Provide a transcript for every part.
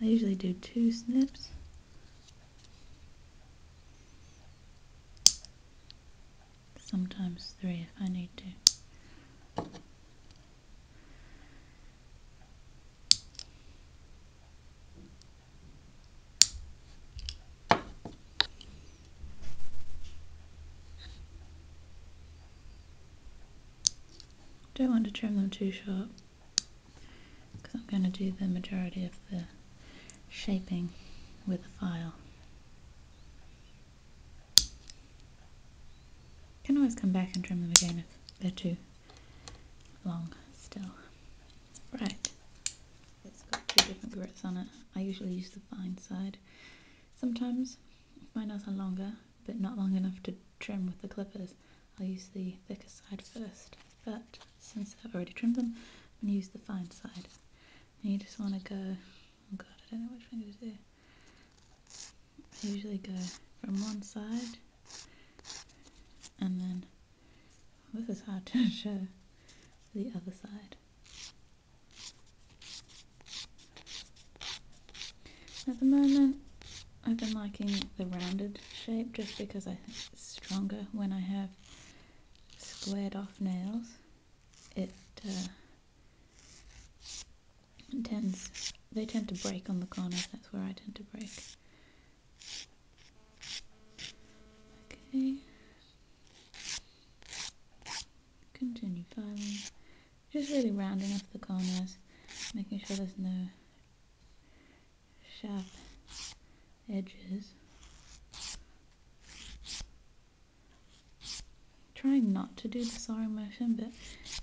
I usually do 2 snips. Sometimes 3 if I need to. Don't want to trim them too short because I'm going to do the majority of the shaping with a file. You can always come back and trim them again if they're too long still. Right, it's got 2 different grits on it. I usually use the fine side. Sometimes if my nails are longer but not long enough to trim with the clippers, I'll use the thicker side first. But since I've already trimmed them, I'm going to use the fine side. And you just want to go, oh god, I don't know which finger to do. I usually go from one side and then, this is hard to show, the other side. At the moment, I've been liking the rounded shape just because I think it's stronger when I have squared off nails. It they tend to break on the corners, that's where I tend to break. Okay. Continue filing. Just really rounding off the corners, making sure there's no sharp edges. Trying not to do the sawing motion, but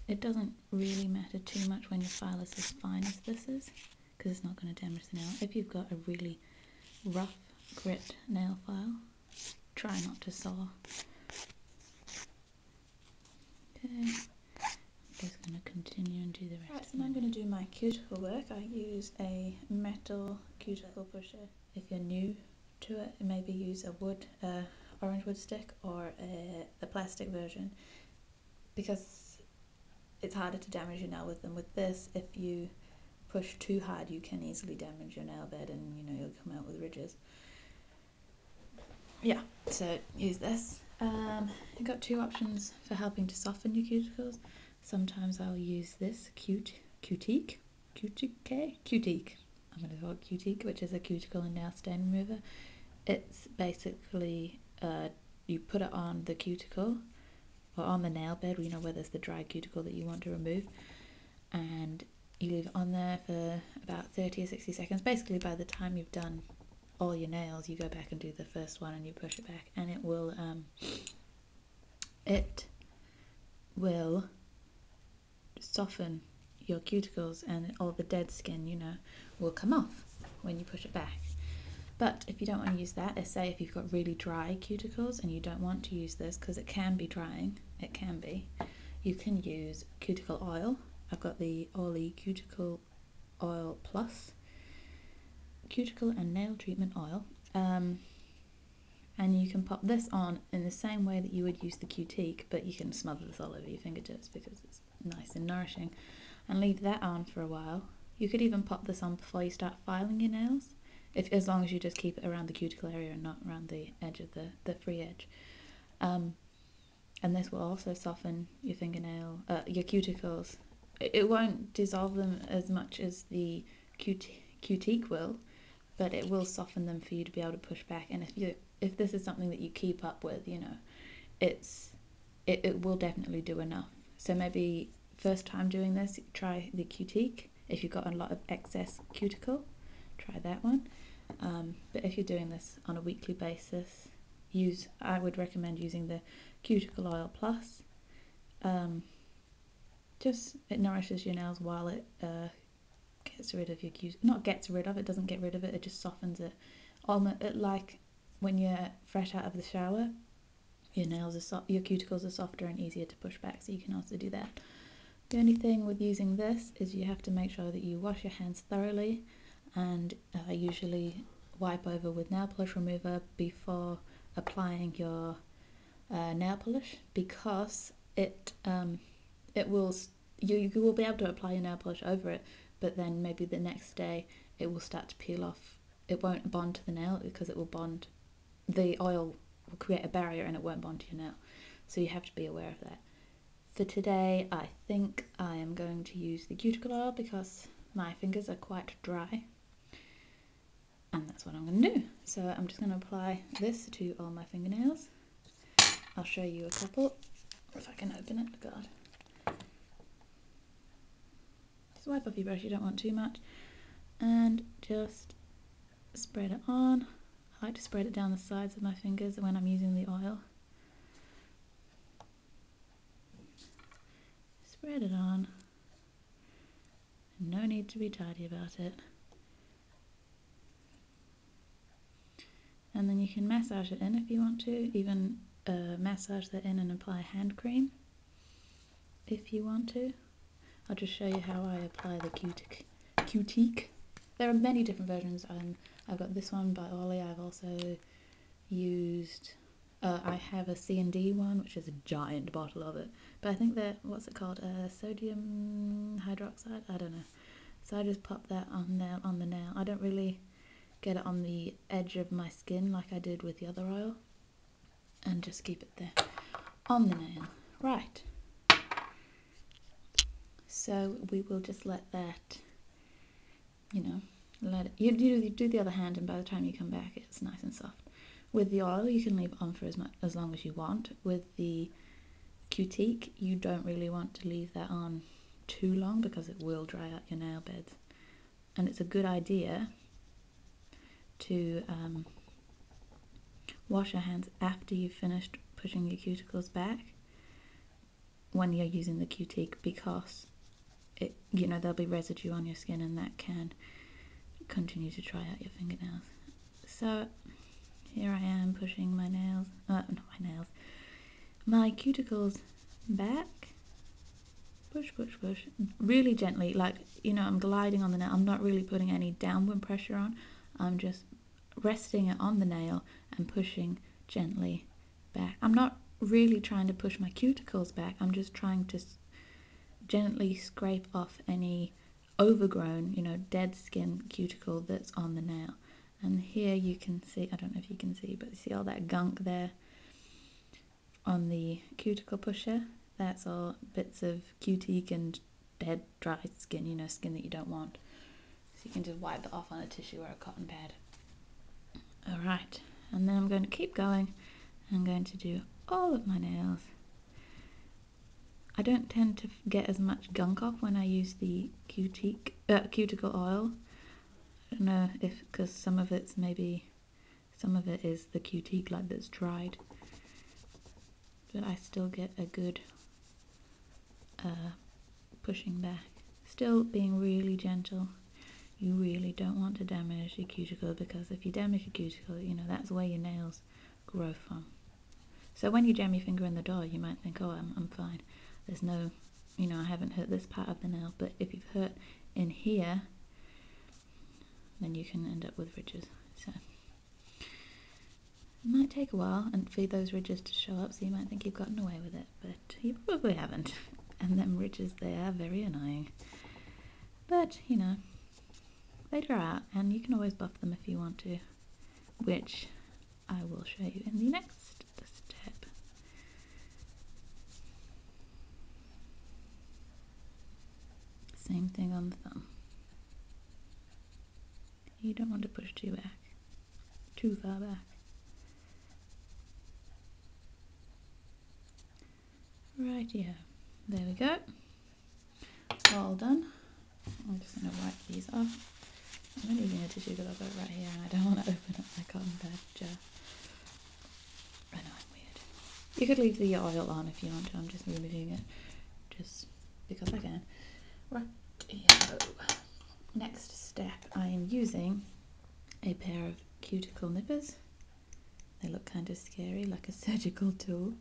it doesn't really matter too much when your file is as fine as this is, because it's not going to damage the nail. If you've got a really rough grit nail file, try not to saw. Okay, I'm just going to continue and do the rest. Right, so now I'm going to do my cuticle work. I use a metal cuticle pusher. If you're new to it, maybe use a orange wood stick or the plastic version, because it's harder to damage your nail with them. With this, if you push too hard, you can easily damage your nail bed and you'll come out with ridges. Yeah, so use this. I've got 2 options for helping to soften your cuticles. Sometimes I'll use this cutique. I'm going to call it cutique, which is a cuticle and nail stain remover. It's basically you put it on the cuticle or on the nail bed, where there's the dry cuticle that you want to remove, and you leave it on there for about 30 or 60 seconds. Basically, by the time you've done all your nails, you go back and do the first one and you push it back, and it will soften your cuticles, and all the dead skin will come off when you push it back. But if you don't want to use that, say if you've got really dry cuticles and you don't want to use this because it can be drying, you can use cuticle oil. I've got the Ollie Cuticle Oil Plus cuticle and nail treatment oil, and you can pop this on in the same way that you would use the cutique, but you can smother this all over your fingertips because it's nice and nourishing, and leave that on for a while. You could even pop this on before you start filing your nails, as long as you just keep it around the cuticle area and not around the edge of the free edge. And this will also soften your fingernail, your cuticles. It won't dissolve them as much as the cutique will, but it will soften them for you to be able to push back. And if this is something that you keep up with, it will definitely do enough. So maybe first time doing this, try the cutique. If you've got a lot of excess cuticle, try that one. But if you're doing this on a weekly basis, I would recommend using the Cuticle Oil Plus. It nourishes your nails while it gets rid of your it doesn't get rid of it, it just softens it. Almost like when you're fresh out of the shower, your cuticles are softer and easier to push back, so you can also do that. The only thing with using this is you have to make sure that you wash your hands thoroughly, and I usually wipe over with nail polish remover before applying your nail polish, because it will you will be able to apply your nail polish over it, but then maybe the next day it will start to peel off. It won't bond to the nail because it will bond. The oil will create a barrier and it won't bond to your nail. So you have to be aware of that. For today, I think I am going to use the cuticle oil because my fingers are quite dry. And that's what I'm going to do. So I'm just going to apply this to all my fingernails. I'll show you a couple, if I can open it. God. Just wipe off your brush, you don't want too much. And just spread it on. I like to spread it down the sides of my fingers when I'm using the oil. Spread it on. No need to be tidy about it. And then you can massage it in if you want to, even massage that in and apply hand cream if you want to. I'll just show you how I apply the cutique. There are many different versions. I've got this one by Ollie. I've also used, I have a C&D one, which is a giant bottle of it. But I think that, what's it called? Sodium hydroxide? I don't know. So I just pop that on the nail. I don't really get it on the edge of my skin like I did with the other oil. And just keep it there on the nail. Right. So we will just let that, let it, you do the other hand, and by the time you come back it's nice and soft. With the oil you can leave it on for as long as you want. With the cutique you don't really want to leave that on too long because it will dry out your nail beds. And it's a good idea to wash your hands after you've finished pushing your cuticles back when you're using the cutique, because there'll be residue on your skin and that can continue to dry out your fingernails. So here I am pushing my nails, not my nails, my cuticles back. Push, push, push. Really gently, like, I'm gliding on the nail. I'm not really putting any downward pressure on. I'm just resting it on the nail and pushing gently back. I'm not really trying to push my cuticles back. I'm just trying to gently scrape off any overgrown, dead skin cuticle that's on the nail. And here you can see, I don't know if you can see, but you see all that gunk there on the cuticle pusher? That's all bits of cutique and dead, dry skin, skin that you don't want. So you can just wipe it off on a tissue or a cotton pad. Alright, and then I'm going to keep going. I'm going to do all of my nails. I don't tend to get as much gunk off when I use the cuticle oil. I don't know if, because some of it is the cutique like that's dried, but I still get a good pushing back. Still being really gentle. You really don't want to damage your cuticle, because if you damage your cuticle, that's where your nails grow from. So when you jam your finger in the door, you might think, oh, I'm fine. There's no, I haven't hurt this part of the nail. But if you've hurt in here, then you can end up with ridges. So it might take a while and for those ridges to show up, so you might think you've gotten away with it, but you probably haven't. And them ridges, they are very annoying. But, they dry out, and you can always buff them if you want to, which I will show you in the next step. Same thing on the thumb. You don't want to push too far back. Right, yeah. There we go. All done. I'm just going to wipe these off. I'm only using a tissue because I've got it right here and I don't want to open up my cotton pad jar. I know I'm weird. You could leave the oil on if you want to. I'm just removing it just because I can. Right, next step, I am using a pair of cuticle nippers. They look kind of scary, like a surgical tool,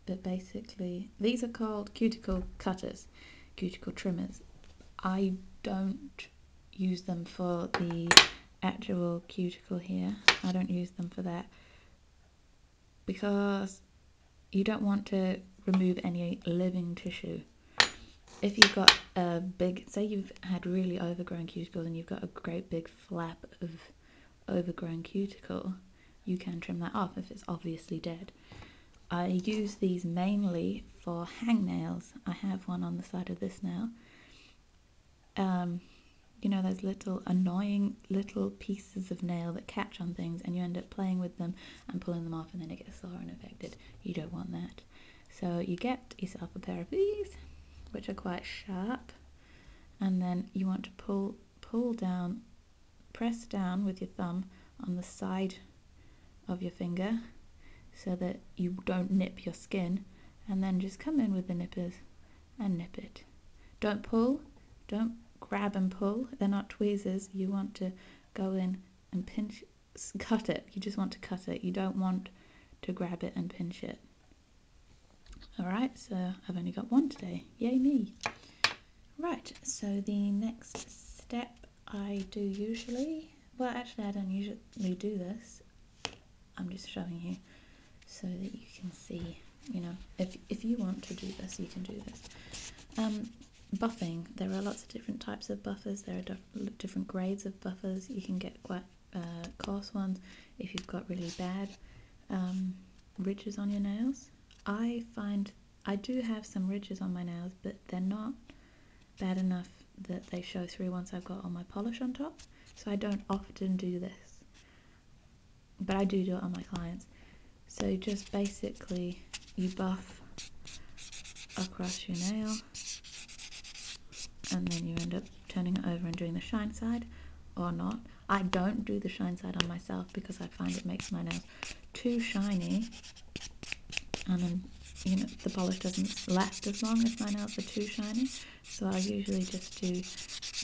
but basically these are called cuticle cutters, cuticle trimmers. I don't use them for the actual cuticle here. I don't use them for that because you don't want to remove any living tissue. if you've got a big, say you've had really overgrown cuticles and you've got a great big flap of overgrown cuticle, you can trim that off if it's obviously dead. I use these mainly for hangnails. I have one on the side of this nail. You know those little annoying little pieces of nail that catch on things and you end up playing with them and pulling them off and then it gets sore and infected. You don't want that. So you get yourself a pair of these, which are quite sharp, and then you want to pull down, press down with your thumb on the side of your finger so that you don't nip your skin, and then just come in with the nippers and nip it. Don't pull, don't grab and pull, they're not tweezers. You want to go in and pinch, cut it. You just want to cut it. You don't want to grab it and pinch it. Alright, so I've only got one today. Yay me. Right, so the next step I do usually, well actually I don't usually do this, I'm just showing you so that you can see, you know, if you want to do this, you can do this. Buffing, there are lots of different types of buffers, there are different grades of buffers. You can get quite coarse ones if you've got really bad ridges on your nails. I find I do have some ridges on my nails, but they're not bad enough that they show through once I've got all my polish on top, so I don't often do this, but I do it on my clients. So just basically you buff across your nail and then you end up turning it over and doing the shine side or not. I don't do the shine side on myself because I find it makes my nails too shiny, and then, you know, the polish doesn't last as long if my nails are too shiny, so I usually just do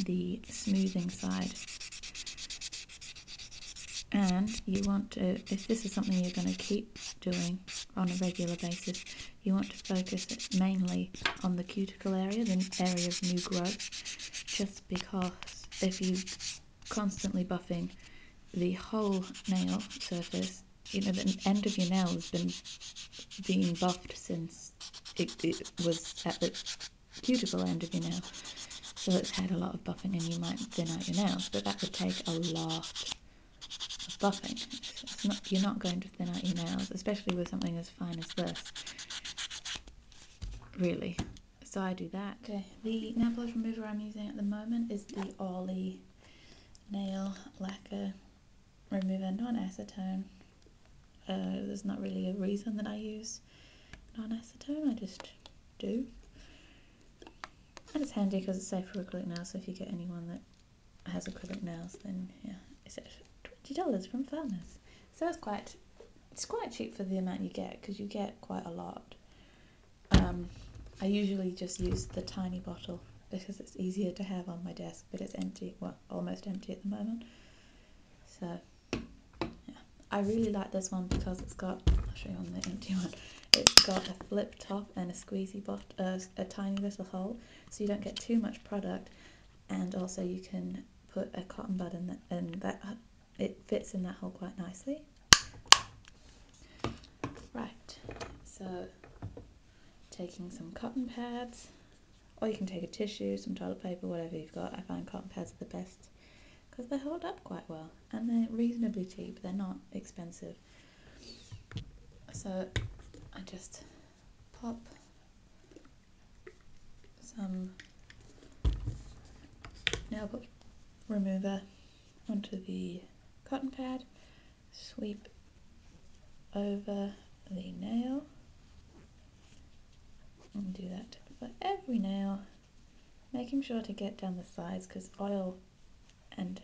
the smoothing side. And you want to, if this is something you're going to keep doing on a regular basis, you want to focus it mainly on the cuticle area, the area of new growth, just because if you constantly buffing the whole nail surface, you know, the end of your nail has been being buffed since it was at the cuticle end of your nail, so it's had a lot of buffing and you might thin out your nails, but that would take a lot of buffing. It's not, you're not going to thin out your nails, especially with something as fine as this, really. So I do that. Okay, the nail polish remover I'm using at the moment is the Ollie nail lacquer remover, non-acetone. There's not really a reason that I use non-acetone, I just do. And it's handy because it's safe for acrylic nails, so if you get anyone that has acrylic nails, then yeah, it's $20 from Farmers. So it's quite cheap for the amount you get, because you get quite a lot. I usually just use the tiny bottle because it's easier to have on my desk, but it's empty, well, almost empty at the moment. So yeah, I really like this one because it's got, I'll show you on the empty one, it's got a flip top and a squeezy a tiny little hole, so you don't get too much product, and also you can put a cotton bud in and that it fits in that hole quite nicely. Right, so taking some cotton pads, or you can take a tissue, some toilet paper, whatever you've got. I find cotton pads are the best because they hold up quite well and they're reasonably cheap, they're not expensive. So I just pop some nail polish remover onto the cotton pad, sweep over the nail, and do that for every nail, making sure to get down the sides because oil and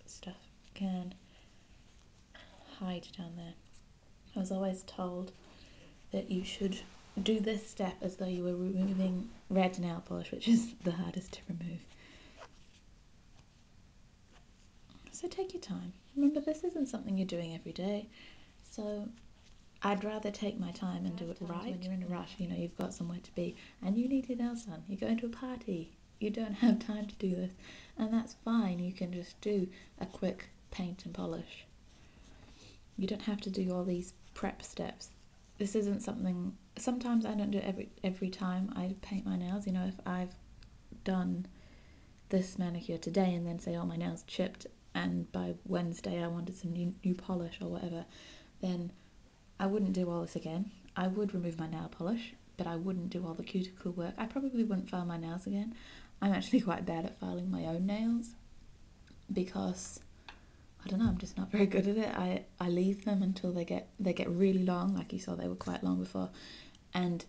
stuff can hide down there. I was always told that you should do this step as though you were removing red nail polish, which is the hardest to remove. So take your time. Remember, this isn't something you're doing every day, so I'd rather take my time and do it right. When you're in a rush, you know, you've got somewhere to be and you need your nails done, you're going to a party, you don't have time to do this, and that's fine. You can just do a quick paint and polish. You don't have to do all these prep steps this isn't something. Sometimes I don't do it every time I paint my nails. You know, if I've done this manicure today and then say, oh, my nails chipped, and by Wednesday I wanted some new polish or whatever, then I wouldn't do all this again. I would remove my nail polish, but I wouldn't do all the cuticle work. I probably wouldn't file my nails again. I'm actually quite bad at filing my own nails because I don't know, I'm just not very good at it. I leave them until they get really long, like you saw they were quite long before, and